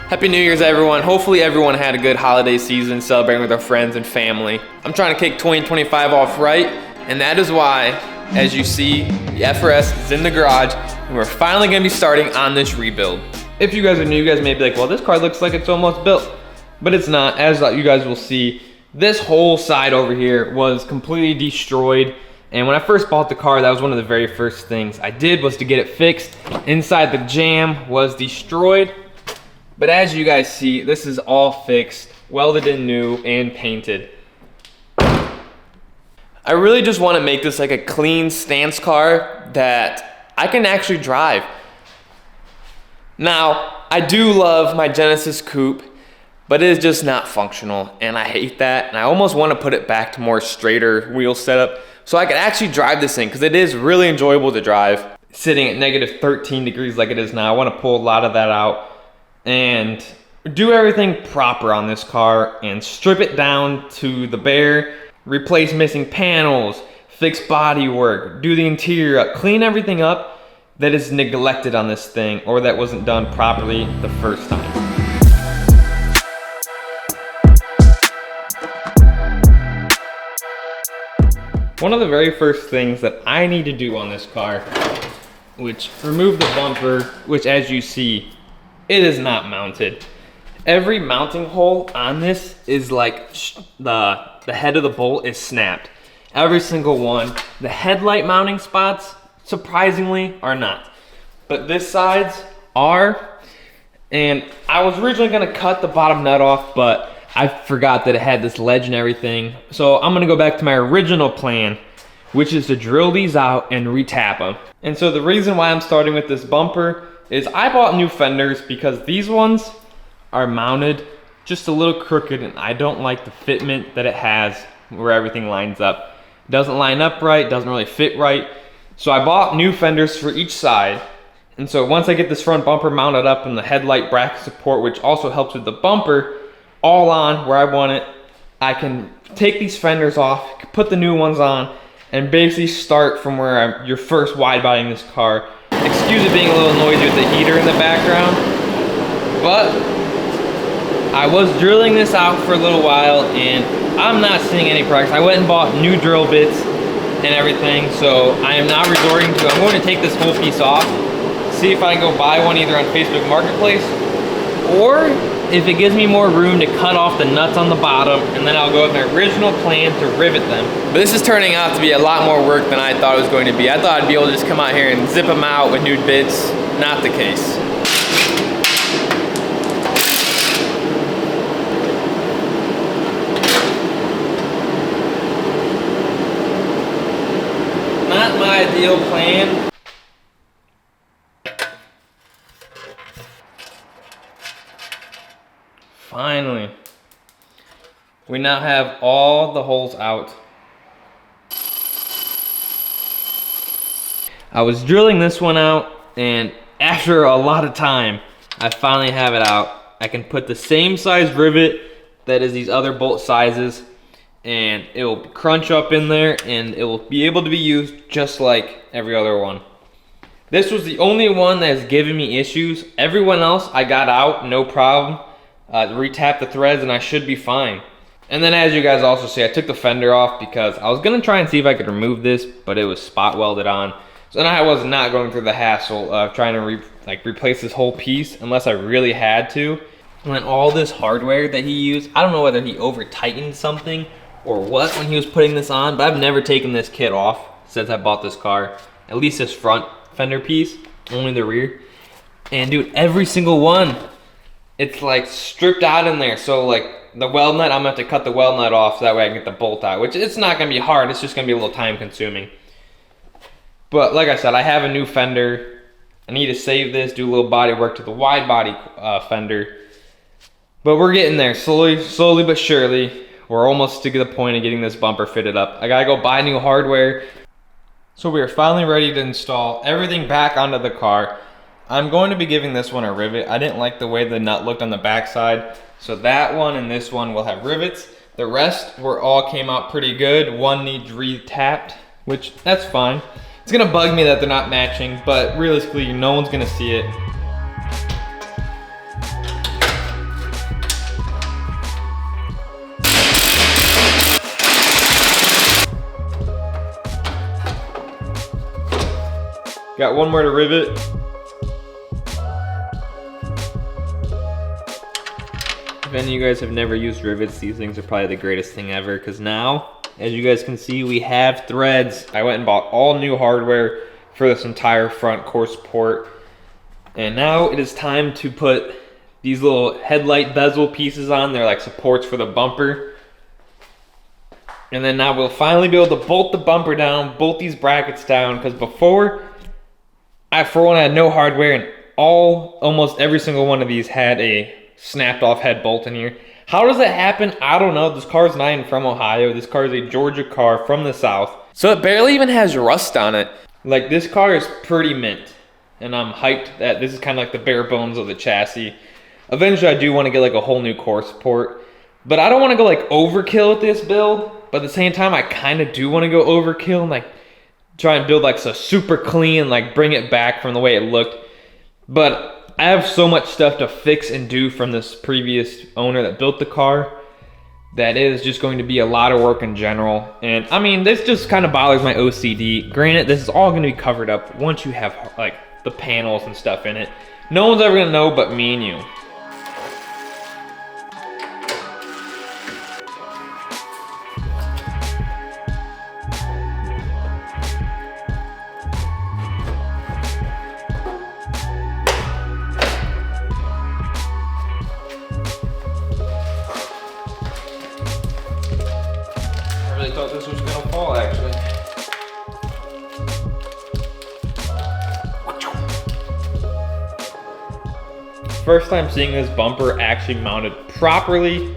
Happy New Year's, everyone. Hopefully everyone had a good holiday season celebrating with their friends and family. I'm trying to kick 2025 off right, and that is why, as you see, the FRS is in the garage, and we're finally gonna be starting on this rebuild. If you guys are new, you guys may be like, well, this car looks like it's almost built, but it's not. As you guys will see, this whole side over here was completely destroyed. And when I first bought the car, that was one of the very first things I did was to get it fixed. Inside the jam was destroyed. But as you guys see, this is all fixed, welded in new, and painted. I really just want to make this like a clean stance car that I can actually drive. Now, I do love my Genesis Coupe, but it is just not functional, and I hate that. And I almost want to put it back to more straighter wheel setup so I can actually drive this thing, because it is really enjoyable to drive. Sitting at negative 13 degrees like it is now, I want to pull a lot of that out and do everything proper on this car and strip it down to the bare, replace missing panels, fix body work, do the interior up, clean everything up that is neglected on this thing or that wasn't done properly the first time. One of the very first things that I need to do on this car, which remove the bumper, which as you see, it is not mounted. Every mounting hole on this is like the head of the bolt is snapped. Every single one. The headlight mounting spots, surprisingly, are not. But this sides are. And I was originally gonna cut the bottom nut off, but I forgot that it had this ledge and everything. So I'm gonna go back to my original plan, which is to drill these out and retap them. And so the reason why I'm starting with this bumper is I bought new fenders because these ones are mounted just a little crooked, and I don't like the fitment that it has where everything lines up. It doesn't line up right, doesn't really fit right. So I bought new fenders for each side. And so once I get this front bumper mounted up and the headlight bracket support, which also helps with the bumper, all on where I want it, I can take these fenders off, put the new ones on, and basically start from where you're first wide bodying this car. Excuse it being a little noisy with the heater in the background, but I was drilling this out for a little while and I'm not seeing any progress. I went and bought new drill bits and everything, so I am now resorting to, I'm going to take this whole piece off, see if I can go buy one either on Facebook Marketplace, or if it gives me more room to cut off the nuts on the bottom, and then I'll go with my original plan to rivet them. But this is turning out to be a lot more work than I thought it was going to be. I thought I'd be able to just come out here and zip them out with new bits. Not the case. Not my ideal plan. Finally, we now have all the holes out. I was drilling this one out, and after a lot of time, I finally have it out. I can put the same size rivet that is these other bolt sizes, and it will crunch up in there, and it will be able to be used just like every other one. This was the only one that has given me issues. Everyone else I got out, no problem. Retap the threads and I should be fine. And then as you guys also see, I took the fender off because I was gonna try and see if I could remove this, but it was spot welded on. So then I was not going through the hassle of trying to replace this whole piece unless I really had to. And then all this hardware that he used, I don't know whether he over tightened something or what when he was putting this on, but I've never taken this kit off since I bought this car. At least this front fender piece, only the rear. And dude, every single one, it's like stripped out in there. So like the weld nut, I'm gonna have to cut the weld nut off so that way I can get the bolt out, which it's not gonna be hard, it's just gonna be a little time consuming. But like I said, I have a new fender. I need to save this, do a little body work to the wide body fender. But we're getting there, slowly but surely. We're almost to the point of getting this bumper fitted up. I gotta go buy new hardware. So we are finally ready to install everything back onto the car. I'm going to be giving this one a rivet. I didn't like the way the nut looked on the backside, so that one and this one will have rivets. The rest all came out pretty good. One needs re-tapped, which that's fine. It's gonna bug me that they're not matching, but realistically, no one's gonna see it. Got one more to rivet. If any of you guys have never used rivets, these things are probably the greatest thing ever, because now, as you guys can see, we have threads. I went and bought all new hardware for this entire front core support. And now it is time to put these little headlight bezel pieces on. They're like supports for the bumper. And then now we'll finally be able to bolt the bumper down, bolt these brackets down, because before, I for one had no hardware, and almost every single one of these had a snapped off head bolt in here. How does that happen? I don't know. This car is not even from Ohio. This car is a Georgia car from the South. So it barely even has rust on it. Like, this car is pretty mint, and I'm hyped that this is kind of like the bare bones of the chassis. Eventually I do want to get like a whole new core support, but I don't want to go like overkill with this build, but at the same time I kind of do want to go overkill and like try and build like a super clean, like bring it back from the way it looked. But I have so much stuff to fix and do from this previous owner that built the car that is just going to be a lot of work in general. And I mean, this just kind of bothers my OCD. Granted, this is all going to be covered up once you have like the panels and stuff in it. No one's ever going to know but me and you. I really thought this was gonna fall, actually. First time seeing this bumper actually mounted properly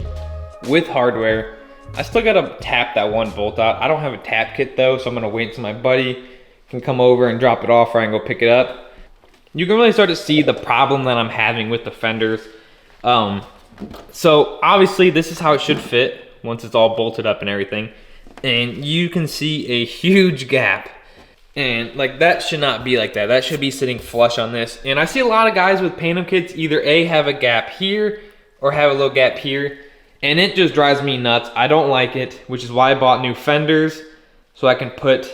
with hardware. I still gotta tap that one bolt out. I don't have a tap kit though, so I'm gonna wait until my buddy can come over and drop it off, or I can go pick it up. You can really start to see the problem that I'm having with the fenders. So obviously this is how it should fit once it's all bolted up and everything. And you can see a huge gap, and like that should not be like that. That should be sitting flush on this. And I see a lot of guys with Panem kits either A, have a gap here or have a little gap here, and it just drives me nuts. I don't like it, which is why I bought new fenders, so I can put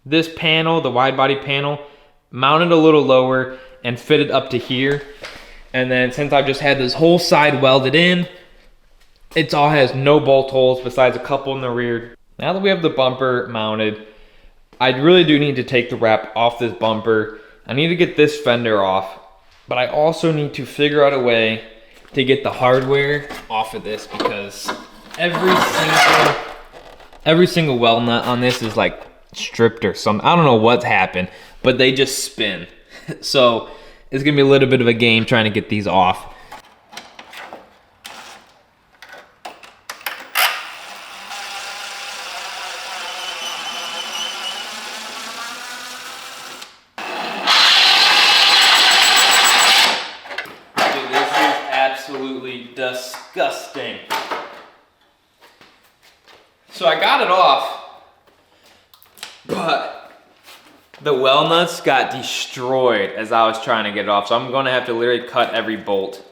this panel, the wide body panel, mounted a little lower and fit it up to here. And then since I've just had this whole side welded in, it all has no bolt holes besides a couple in the rear. Now that we have the bumper mounted, I really do need to take the wrap off this bumper. I need to get this fender off, but I also need to figure out a way to get the hardware off of this, because every single weld nut on this is like stripped or something. I don't know what's happened, but they just spin. So it's gonna be a little bit of a game trying to get these off. Absolutely disgusting. So I got it off, but the weld nuts got destroyed as I was trying to get it off. So I'm gonna have to literally cut every bolt.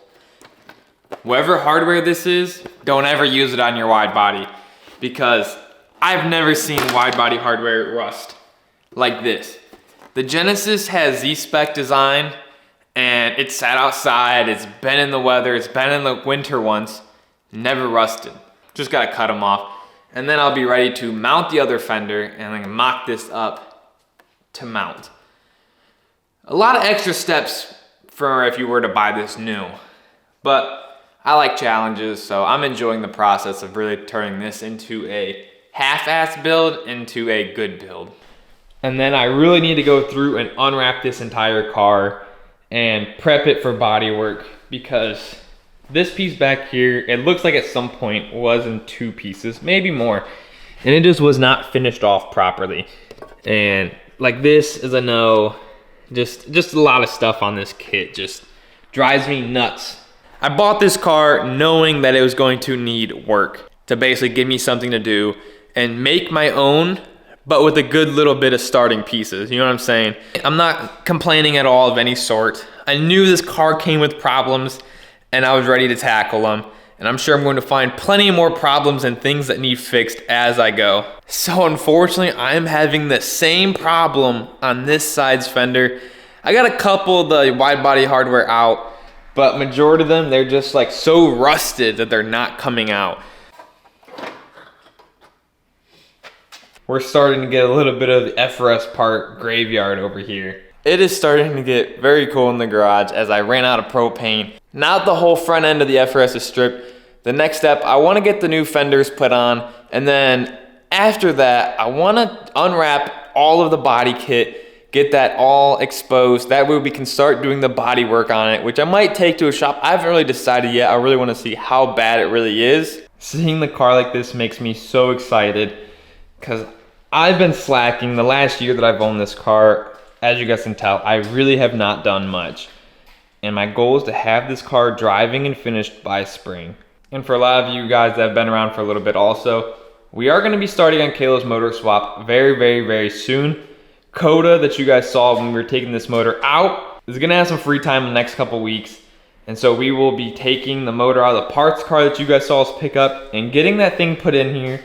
Whatever hardware this is, don't ever use it on your wide body, because I've never seen wide body hardware rust like this. The Genesis has Z-Spec design, and it's sat outside, it's been in the weather, it's been in the winter once, never rusted. Just gotta cut them off. And then I'll be ready to mount the other fender and then mock this up to mount. A lot of extra steps for if you were to buy this new, but I like challenges, so I'm enjoying the process of really turning this into a half-ass build into a good build. And then I really need to go through and unwrap this entire car and prep it for body work, because this piece back here, it looks like at some point was in two pieces, maybe more, and it just was not finished off properly. And like this is a no, Just a lot of stuff on this kit just drives me nuts. I bought this car knowing that it was going to need work to basically give me something to do and make my own, but with a good little bit of starting pieces. You know what I'm saying? I'm not complaining at all of any sort. I knew this car came with problems and I was ready to tackle them. And I'm sure I'm going to find plenty more problems and things that need fixed as I go. So unfortunately, I'm having the same problem on this side's fender. I got a couple of the wide body hardware out, but majority of them, they're just like so rusted that they're not coming out. We're starting to get a little bit of the FRS part graveyard over here. It is starting to get very cool in the garage as I ran out of propane. Now that the whole front end of the FRS is stripped, the next step, I want to get the new fenders put on, and then after that, I want to unwrap all of the body kit, get that all exposed. That way we can start doing the body work on it, which I might take to a shop. I haven't really decided yet. I really want to see how bad it really is. Seeing the car like this makes me so excited because I've been slacking the last year that I've owned this car. As you guys can tell, I really have not done much. And my goal is to have this car driving and finished by spring. And for a lot of you guys that have been around for a little bit also, we are going to be starting on Kayla's motor swap very, very, very soon. Coda that you guys saw when we were taking this motor out is going to have some free time in the next couple weeks. And so we will be taking the motor out of the parts car that you guys saw us pick up and getting that thing put in here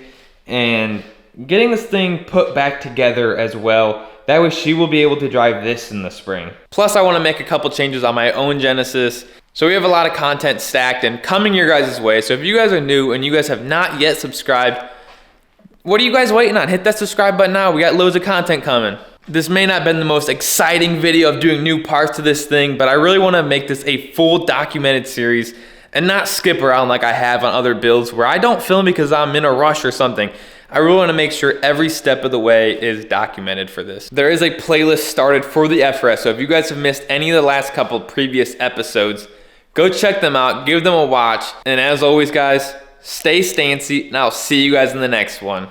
and getting this thing put back together as well. That way she will be able to drive this in the spring. Plus I want to make a couple changes on my own Genesis. So we have a lot of content stacked and coming your guys' way. So if you guys are new and you guys have not yet subscribed, what are you guys waiting on? Hit that subscribe button now. We got loads of content coming. This may not have been the most exciting video of doing new parts to this thing, but I really want to make this a full documented series and not skip around like I have on other builds where I don't film because I'm in a rush or something. I really want to make sure every step of the way is documented for this. There is a playlist started for the FRS, so if you guys have missed any of the last couple previous episodes, go check them out, give them a watch, and as always guys, stay stancy, and I'll see you guys in the next one.